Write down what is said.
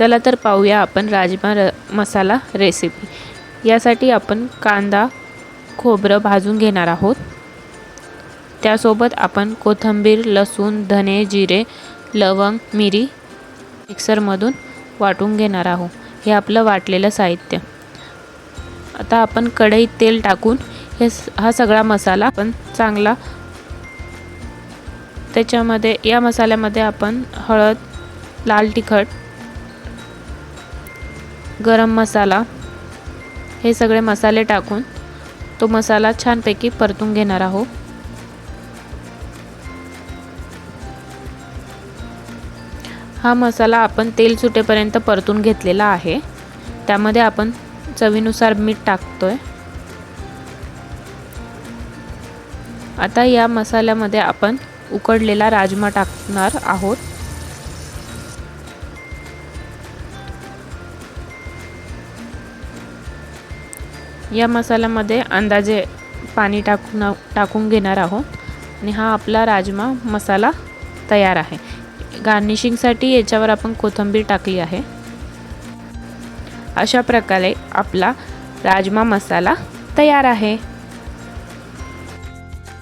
चला तर पाहूया आपण राजमा मसाला रेसिपी। यासाठी आपण कांदा खोबरं भाजून घेणार आहोत। त्यासोबत आपण कोथिंबीर, लसूण, धने, जिरे, लवंग, मिरी मिक्सरमधून वाटून घेणार आहोत। हे आपलं वाटलेलं साहित्य। आता आपण कढईत तेल टाकून हा सगळा मसाला आपण चांगला त्याच्यामध्ये या मसाल्यामध्ये आपण हळद, लाल तिखट, गरम मसाला हे सगळे मसाले टाकून तो मसाला छानपैकी परतून घेणार आहोत। हा मसाला आपण तेल सुटेपर्यंत परतून घेतलेला आहे। त्यामध्ये आपण चवीनुसार मीठ टाकतोय। आता या मसाल्यामध्ये आपण उकडलेला राजमा टाकणार आहोत। या मसाल्यामध्ये अंदाजे पाणी टाकून घेणार आहोत आणि हा आपला राजमा मसाला तयार आहे। गार्निशिंगसाठी याच्यावर आपण कोथिंबीर टाकली आहे। अशा प्रकारे आपला राजमा मसाला तयार आहे।